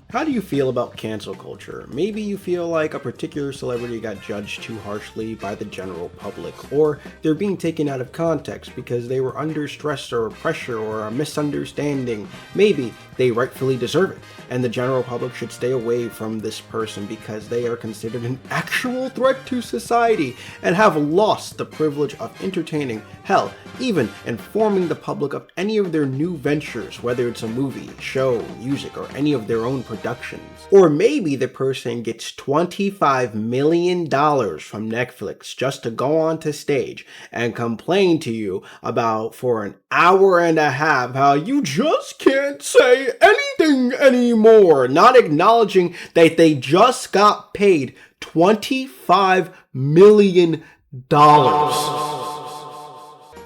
How do you feel about cancel culture? Maybe you feel like a particular celebrity got judged too harshly by the general public, or they're being taken out of context because they were under stress or pressure or a misunderstanding. Maybe they rightfully deserve it, and the general public should stay away from this person because they are considered an actual threat to society and have lost the privilege of entertaining, hell, even informing the public of any of their new ventures, whether it's a movie, show, music, or any of their own productions. Or maybe the person gets $25 million from Netflix just to go onto stage and complain to you about for an hour and a half how you just can't say anything anymore, not acknowledging that they just got paid $25 million.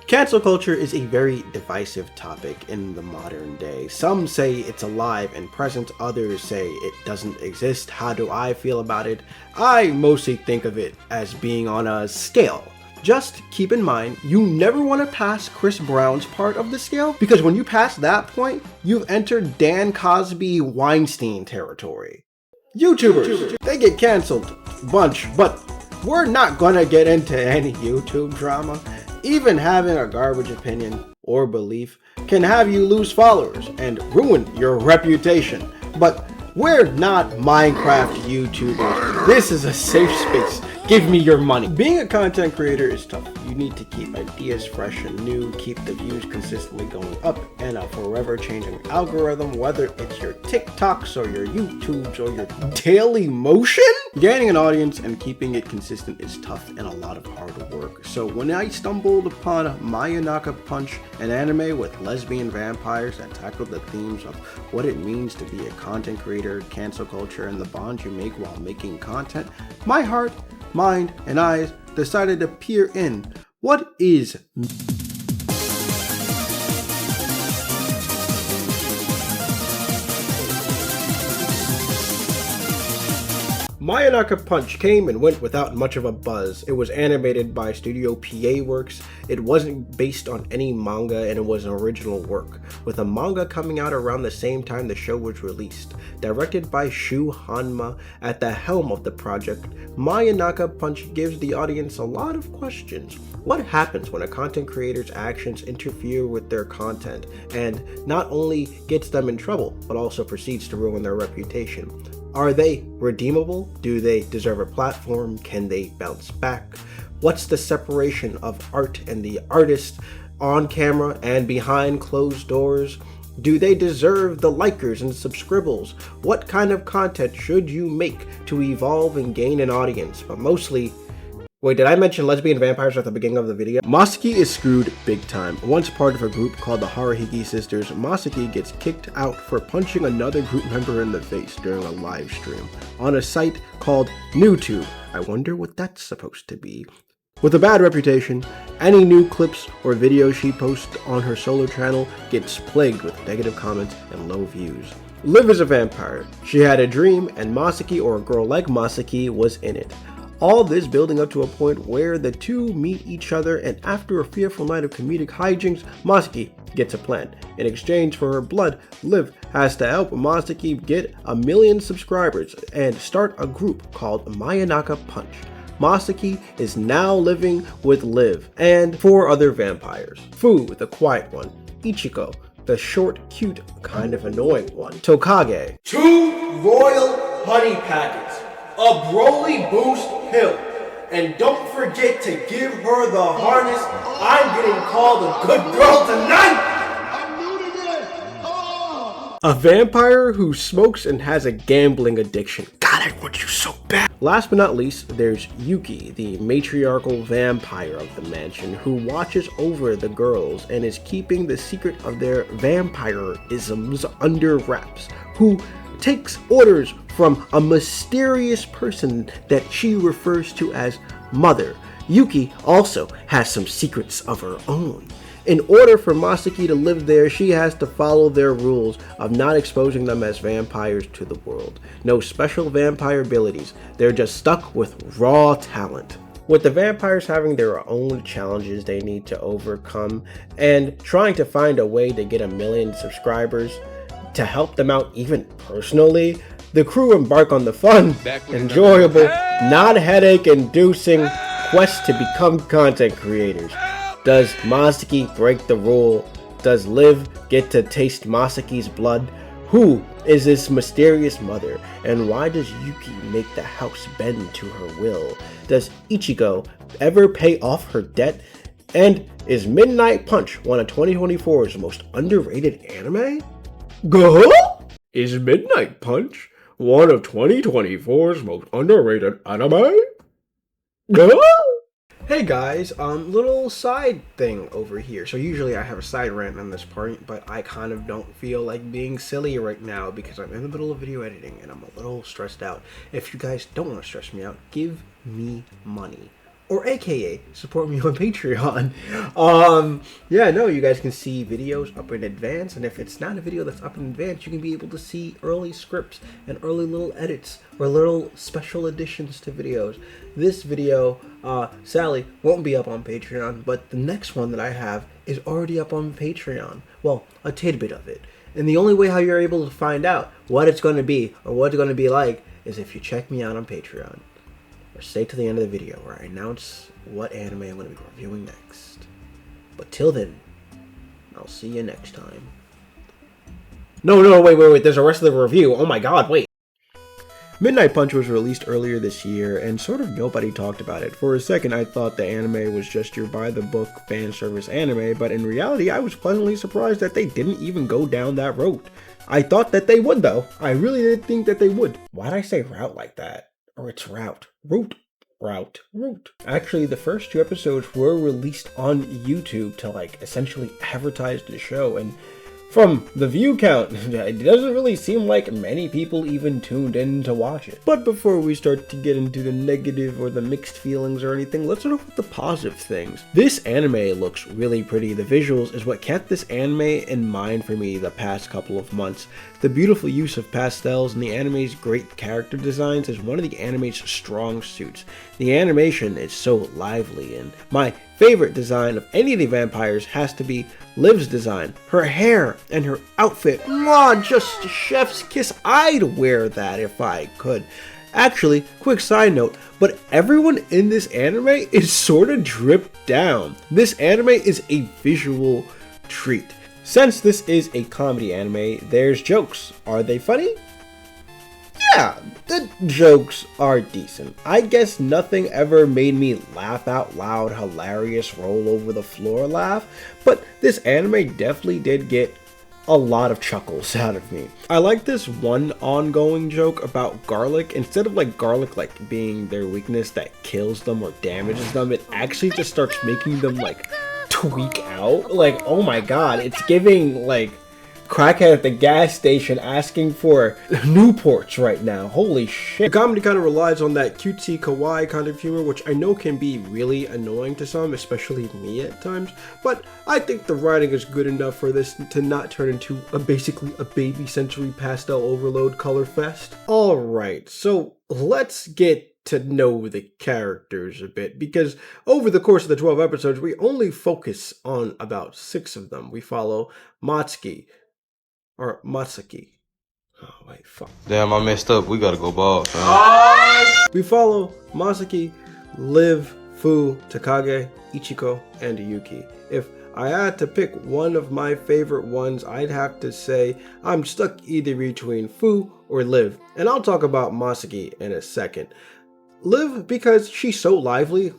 Cancel culture is a very divisive topic in the modern day. Some say it's alive and present, others say it doesn't exist. How do I feel about it? I mostly think of it as being on a scale. Just keep in mind, you never want to pass Chris Brown's part of the scale, because when you pass that point, you've entered Dan Cosby Weinstein territory. YouTubers, they get canceled a bunch, but we're not gonna get into any YouTube drama. Even having a garbage opinion or belief can have you lose followers and ruin your reputation. But we're not Minecraft YouTubers. This is a safe space. Give me your money. Being a content creator is tough. You need to keep ideas fresh and new, keep the views consistently going up, and a forever changing algorithm, whether it's your TikToks or your YouTubes or your Daily Motion. Gaining an audience and keeping it consistent is tough and a lot of hard work. So when I stumbled upon Mayonaka Punch, an anime with lesbian vampires that tackled the themes of what it means to be a content creator, cancel culture, and the bonds you make while making content, my heart, mind, and eyes decided to peer in. What is Mayonaka Punch came and went without much of a buzz. It was animated by Studio PA Works. It wasn't based on any manga, and it was an original work, with a manga coming out around the same time the show was released. Directed by Shu Hanma at the helm of the project, Mayonaka Punch gives the audience a lot of questions. What happens when a content creator's actions interfere with their content and not only gets them in trouble, but also proceeds to ruin their reputation? Are they redeemable? Do they deserve a platform? Can they bounce back? What's the separation of art and the artist on camera and behind closed doors? Do they deserve the likers and subscribbles? What kind of content should you make to evolve and gain an audience? But mostly, wait, did I mention lesbian vampires at the beginning of the video? Masaki is screwed big time. Once part of a group called the Haruhige Sisters, Masaki gets kicked out for punching another group member in the face during a live stream on a site called NewTube. I wonder what that's supposed to be. With a bad reputation, any new clips or videos she posts on her solo channel gets plagued with negative comments and low views. Liv is a vampire. She had a dream, and Masaki, or a girl like Masaki, was in it. All this building up to a point where the two meet each other, and after a fearful night of comedic hijinks, Masaki gets a plan. In exchange for her blood, Liv has to help Masaki get 1 million subscribers and start a group called Mayonaka Punch. Masaki is now living with Liv and 4 other vampires. Fu, the quiet one, Ichiko, the short, cute, kind of annoying one, Tokage, 2 royal honey packets, a Broly boost pill, and don't forget to give her the harness. I'm getting called a good girl tonight! A vampire who smokes and has a gambling addiction. God, I want you so bad. Last but not least, there's Yuki, the matriarchal vampire of the mansion, who watches over the girls and is keeping the secret of their vampirisms under wraps, who takes orders from a mysterious person that she refers to as Mother. Yuki also has some secrets of her own. In order for Masaki to live there, she has to follow their rules of not exposing them as vampires to the world. No special vampire abilities, they're just stuck with raw talent. With the vampires having their own challenges they need to overcome and trying to find a way to get 1 million subscribers to help them out even personally, the crew embark on the fun, enjoyable, not headache-inducing quest to become content creators. Does Masaki break the rule? Does Liv get to taste Masaki's blood? Who is this mysterious mother, and why does Yuki make the house bend to her will? Does Ichigo ever pay off her debt? And is Midnight Punch one of 2024's most underrated anime? Go? Is Midnight Punch one of 2024's most underrated anime? Go? Hey guys, little side thing over here. So usually I have a side rant on this part, but I kind of don't feel like being silly right now because I'm in the middle of video editing and I'm a little stressed out. If you guys don't want to stress me out, give me money. Or aka, support me on Patreon. Yeah, no, you guys can see videos up in advance, and if it's not a video that's up in advance, you can be able to see early scripts and early little edits or little special additions to videos. This video, sadly, won't be up on Patreon, but the next one that I have is already up on Patreon. Well, a tidbit of it. And the only way how you're able to find out what it's going to be or what it's going to be like is if you check me out on Patreon. Or stay to the end of the video where I announce what anime I'm going to be reviewing next. But till then, I'll see you next time. No, wait, there's the rest of the review. Oh my god, wait. Midnight Punch was released earlier this year, and sort of nobody talked about it. For a second, I thought the anime was just your by-the-book fan service anime, but in reality, I was pleasantly surprised that they didn't even go down that road. I thought that they would, though. I really did think that they would. Why'd I say route like that? Or it's route. Route. Actually, the first 2 episodes were released on YouTube to, like, essentially advertise the show, and from the view count, it doesn't really seem like many people even tuned in to watch it. But before we start to get into the negative or the mixed feelings or anything, let's start off with the positive things. This anime looks really pretty. The visuals is what kept this anime in mind for me the past couple of months. The beautiful use of pastels and the anime's great character designs is one of the anime's strong suits. The animation is so lively, and my favorite design of any of the vampires has to be Liv's design. Her hair and her outfit, mwah, just chef's kiss. I'd wear that if I could. Actually, quick side note, but everyone in this anime is sort of dripped down. This anime is a visual treat. Since this is a comedy anime, there's jokes. Are they funny? Yeah, the jokes are decent. I guess nothing ever made me laugh out loud, hilarious, roll over the floor laugh, but this anime definitely did get a lot of chuckles out of me. I like this one ongoing joke about garlic. Instead of like garlic like being their weakness that kills them or damages them, it actually just starts making them like tweak out. Like, oh my god, it's giving like crackhead at the gas station asking for Newports right now. Holy shit. The comedy kind of relies on that cutesy kawaii kind of humor, which I know can be really annoying to some, especially me at times, but I think the writing is good enough for this to not turn into basically a baby sensory pastel overload color fest. Alright, so let's get to know the characters a bit, because over the course of the 12 episodes, we only focus on about 6 of them. We follow Masaki. Oh, wait, fuck. Damn, I messed up. We gotta go bald, fam. We follow Masaki, Liv, Fu, Takage, Ichiko, and Yuki. If I had to pick one of my favorite ones, I'd have to say I'm stuck either between Fu or Liv, and I'll talk about Masaki in a second. Liv, because she's so lively,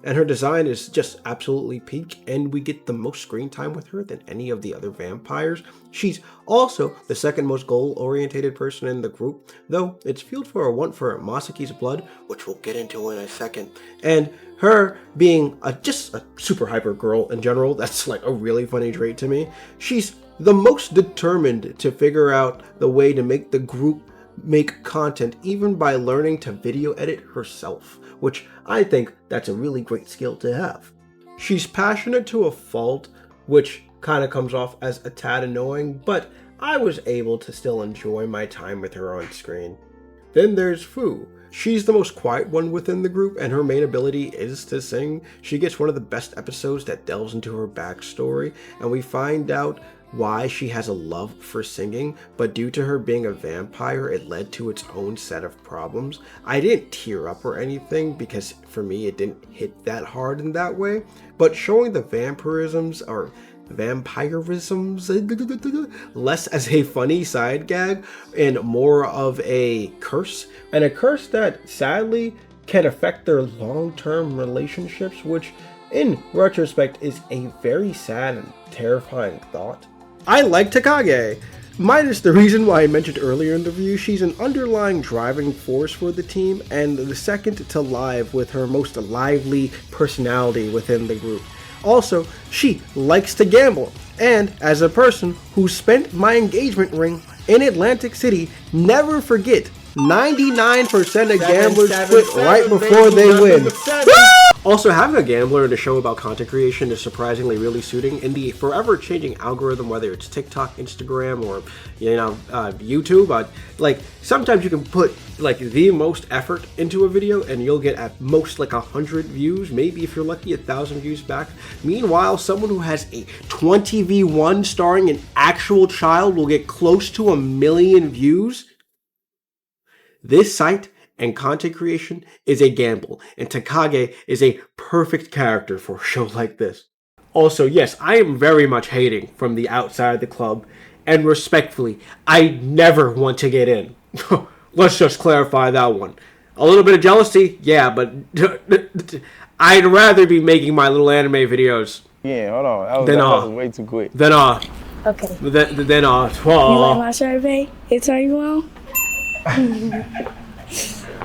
and her design is just absolutely peak, and we get the most screen time with her than any of the other vampires. She's also the second most goal-orientated person in the group, though it's fueled for a want for Masaki's blood, which we'll get into in a second. And her being just a super hyper girl in general, that's like a really funny trait to me. She's the most determined to figure out the way to make the group make content, even by learning to video edit herself, which I think that's a really great skill to have. She's passionate to a fault, which kind of comes off as a tad annoying, but I was able to still enjoy my time with her on screen. Then there's Fu. She's the most quiet one within the group, and her main ability is to sing. She gets one of the best episodes that delves into her backstory, and we find out why she has a love for singing, but due to her being a vampire, it led to its own set of problems. I didn't tear up or anything because for me it didn't hit that hard in that way, but showing the vampirisms less as a funny side gag and more of a curse, and a curse that sadly can affect their long-term relationships, which in retrospect is a very sad and terrifying thought. I like Takage, minus the reason why I mentioned earlier in the review. She's an underlying driving force for the team and the second to Live with her most lively personality within the group. Also, she likes to gamble, and as a person who spent my engagement ring in Atlantic City, never forget 99% of gamblers quit right before they win. Also, having a gambler in a show about content creation is surprisingly really suiting in the forever changing algorithm, whether it's TikTok, Instagram, or YouTube. Like sometimes you can put like the most effort into a video and you'll get at most like 100 views, maybe if you're lucky 1,000 views back. Meanwhile, someone who has a 20v1 starring an actual child will get close to 1 million views. This site and content creation is a gamble, and Takage is a perfect character for a show like this. Also, yes, I am very much hating from the outside of the club, and respectfully, I never want to get in. Let's just clarify that one. A little bit of jealousy, yeah, but I'd rather be making my little anime videos. Yeah, hold on. That was way too quick. Okay. You like my shirt, babe? It's how you want?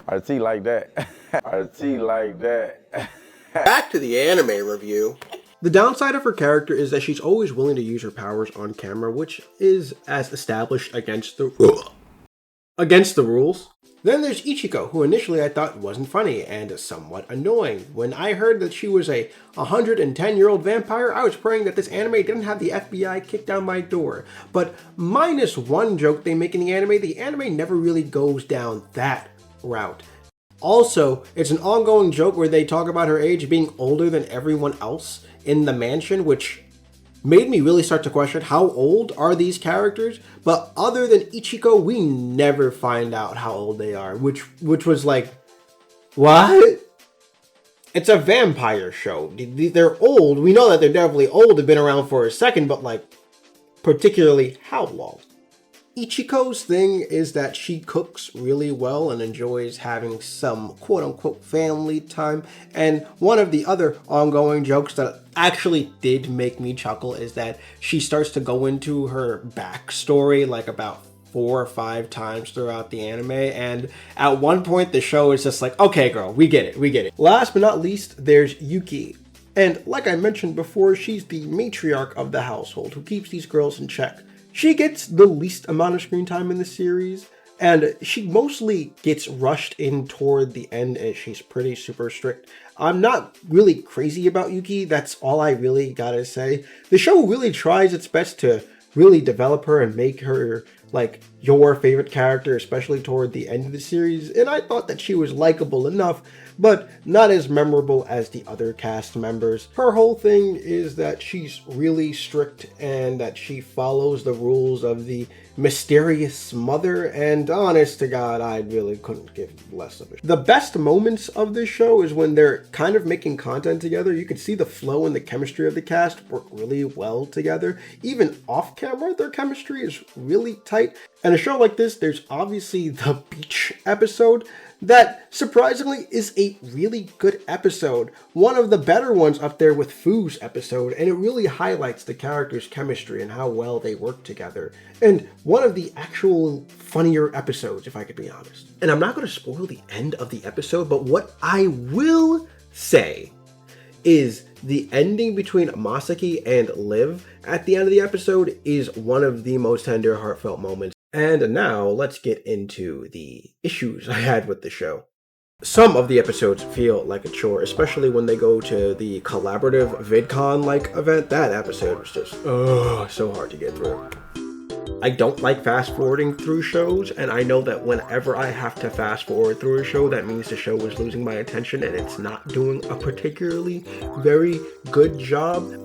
RT like that. RT like that. Back to the anime review. The downside of her character is that she's always willing to use her powers on camera, which is as established against the rules. Then there's Ichiko, who initially I thought wasn't funny and somewhat annoying. When I heard that she was a 110-year-old vampire, I was praying that this anime didn't have the FBI kick down my door. But minus one joke they make in the anime never really goes down that route. Also, it's an ongoing joke where they talk about her age being older than everyone else in the mansion, which made me really start to question how old are these characters. But other than Ichiko, we never find out how old they are, which was like, what? It's a vampire show. They're old. We know that they're definitely old. They've been around for a second, but like, particularly how long? Ichiko's thing is that she cooks really well and enjoys having some quote-unquote family time. And one of the other ongoing jokes that actually did make me chuckle is that she starts to go into her backstory like about 4 or 5 times throughout the anime, and at one point the show is just like, okay girl, we get it. Last but not least, there's Yuki. And like I mentioned before, she's the matriarch of the household who keeps these girls in check. She gets the least amount of screen time in the series, and she mostly gets rushed in toward the end, and she's pretty super strict. I'm not really crazy about Yuki, that's all I really gotta say. The show really tries its best to really develop her and make her like your favorite character, especially toward the end of the series, and I thought that she was likable enough, but not as memorable as the other cast members. Her whole thing is that she's really strict and that she follows the rules of the mysterious mother, and honest to God, I really couldn't give less of it. The best moments of this show is when they're kind of making content together. You can see the flow and the chemistry of the cast work really well together. Even off camera, their chemistry is really tight. And a show like this, there's obviously the beach episode that surprisingly is a really good episode. One of the better ones up there with Fu's episode, and it really highlights the characters' chemistry and how well they work together. And one of the actual funnier episodes, if I could be honest. And I'm not going to spoil the end of the episode, but what I will say is the ending between Masaki and Liv at the end of the episode is one of the most tender, heartfelt moments. And now let's get into the issues I had with the show. Some of the episodes feel like a chore, especially when they go to the collaborative VidCon-like event. That episode was just, so hard to get through. I don't like fast forwarding through shows, and I know that whenever I have to fast forward through a show, that means the show is losing my attention and it's not doing a particularly very good job.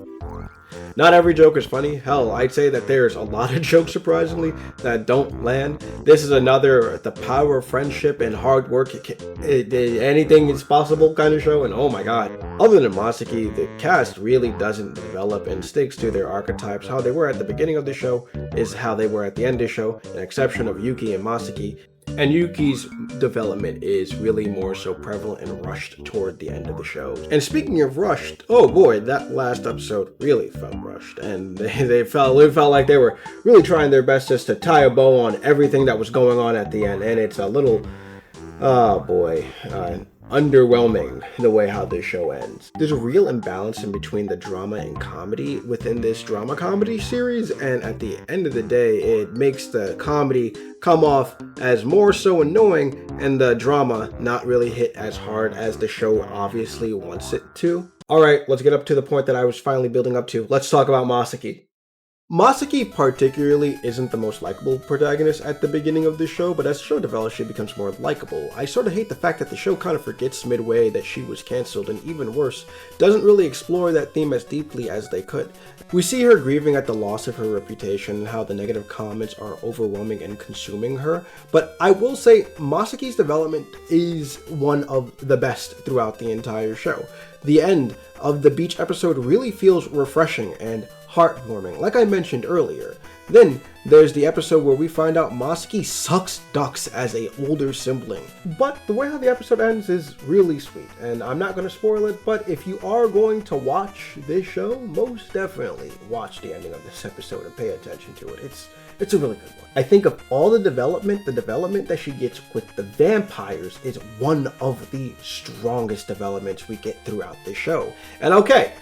Not every joke is funny. Hell, I'd say that there's a lot of jokes, surprisingly, that don't land. This is another the power of friendship and hard work, anything is possible kind of show, and oh my god. Other than Masaki, the cast really doesn't develop and sticks to their archetypes. How they were at the beginning of the show is how they were at the end of the show, an exception of Yuki and Masaki. And Yuki's development is really more so prevalent and rushed toward the end of the show. And speaking of rushed, oh boy, that last episode really felt rushed. And it felt like they were really trying their best just to tie a bow on everything that was going on at the end. And it's a little, oh boy, underwhelming the way how this show ends. There's a real imbalance in between the drama and comedy within this drama comedy series, and at the end of the day it makes the comedy come off as more so annoying and the drama not really hit as hard as the show obviously wants it to. Alright, let's get up to the point that I was finally building up to. Let's talk about Masaki. Masaki particularly isn't the most likable protagonist at the beginning of the show, but as the show develops, she becomes more likable. I sort of hate the fact that the show kind of forgets midway that she was cancelled, and even worse, doesn't really explore that theme as deeply as they could. We see her grieving at the loss of her reputation and how the negative comments are overwhelming and consuming her, but I will say Masaki's development is one of the best throughout the entire show. The end of the beach episode really feels refreshing and heartwarming, like I mentioned earlier. Then there's the episode where we find out Masaki sucks ducks as a older sibling. But the way how the episode ends is really sweet, and I'm not going to spoil it, but if you are going to watch this show, most definitely watch the ending of this episode and pay attention to it. It's a really good one. I think of all the development that she gets with the vampires is one of the strongest developments we get throughout this show. And okay,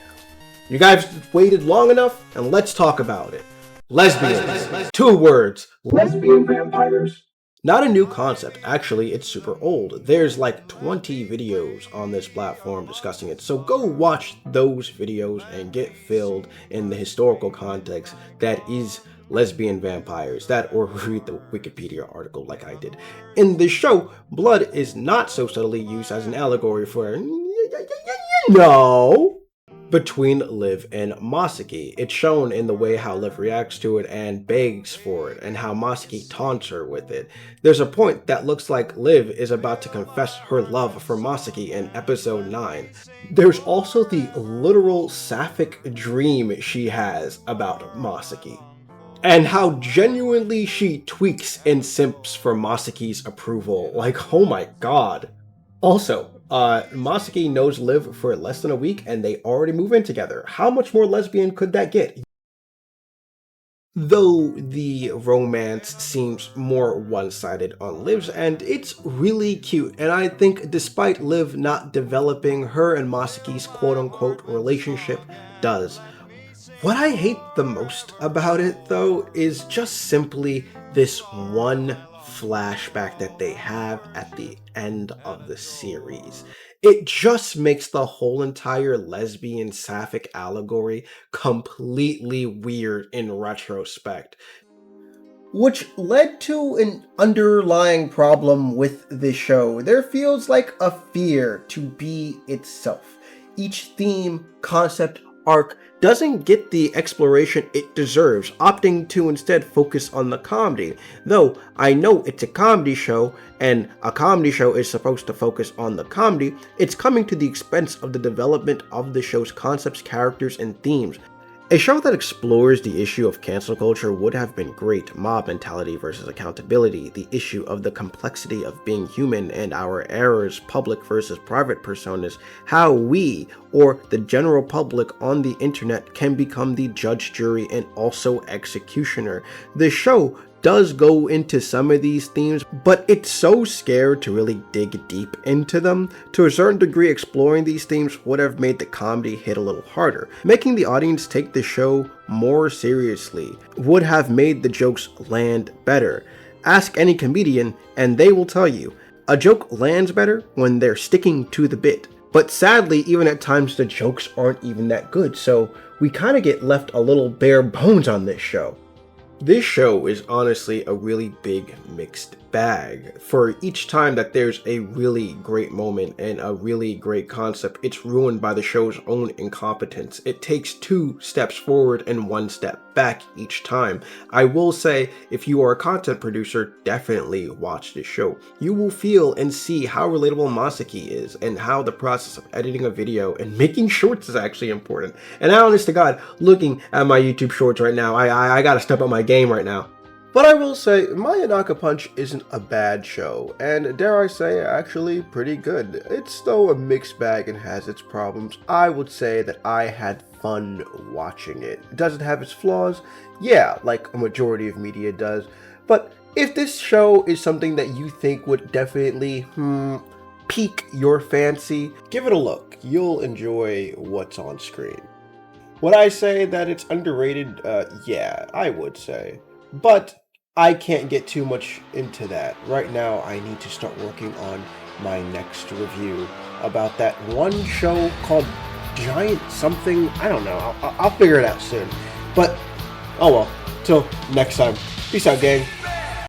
you guys waited long enough, and let's talk about it. Lesbians. 2 words. Lesbian vampires. Not a new concept, actually, it's super old. There's like 20 videos on this platform discussing it, so go watch those videos and get filled in the historical context that is lesbian vampires, or read the Wikipedia article like I did. In this show, blood is not so subtly used as an allegory for between Liv and Masaki. It's shown in the way how Liv reacts to it and begs for it, and how Masaki taunts her with it. There's a point that looks like Liv is about to confess her love for Masaki in episode 9. There's also the literal sapphic dream she has about Masaki, and how genuinely she tweaks and simps for Masaki's approval. Like, oh my god. Also, Masaki knows Liv for less than a week and they already move in together. How much more lesbian could that get? Though the romance seems more one-sided on Liv's end, it's really cute, and I think despite Liv not developing, her and Masaki's quote-unquote relationship does. What I hate the most about it, though, is just simply this one flashback that they have at the end of the series. It just makes the whole entire lesbian sapphic allegory completely weird in retrospect, which led to an underlying problem with the show. There feels like a fear to be itself. Each theme, concept, arc doesn't get the exploration it deserves, opting to instead focus on the comedy. Though I know it's a comedy show, and a comedy show is supposed to focus on the comedy, it's coming to the expense of the development of the show's concepts, characters, and themes. A show that explores the issue of cancel culture would have been great. Mob mentality versus accountability, the issue of the complexity of being human and our errors, public versus private personas, how we, or the general public on the internet, can become the judge, jury, and also executioner. The show does go into some of these themes, but it's so scared to really dig deep into them. To a certain degree, exploring these themes would have made the comedy hit a little harder. Making the audience take the show more seriously would have made the jokes land better. Ask any comedian and they will tell you, a joke lands better when they're sticking to the bit. But sadly, even at times the jokes aren't even that good, so we kind of get left a little bare bones on this show. This show is honestly a really big mixed bag. For each time that there's a really great moment and a really great concept, it's ruined by the show's own incompetence. It takes 2 steps forward and 1 step back each time. I will say, if you are a content producer, definitely watch this show. You will feel and see how relatable Masaki is and how the process of editing a video and making shorts is actually important. And honest to God, looking at my YouTube shorts right now, I gotta step up my game right now. But I will say, Mayonaka Punch isn't a bad show, and dare I say, actually pretty good. It's though a mixed bag and has its problems. I would say that I had fun watching it. Does it have its flaws? Yeah, like a majority of media does. But if this show is something that you think would definitely, pique your fancy, give it a look. You'll enjoy what's on screen. Would I say that it's underrated? Yeah, I would say. But I can't get too much into that. Right now, I need to start working on my next review about that one show called Giant something. I don't know. I'll figure it out soon. But, oh well. Till next time. Peace out, gang.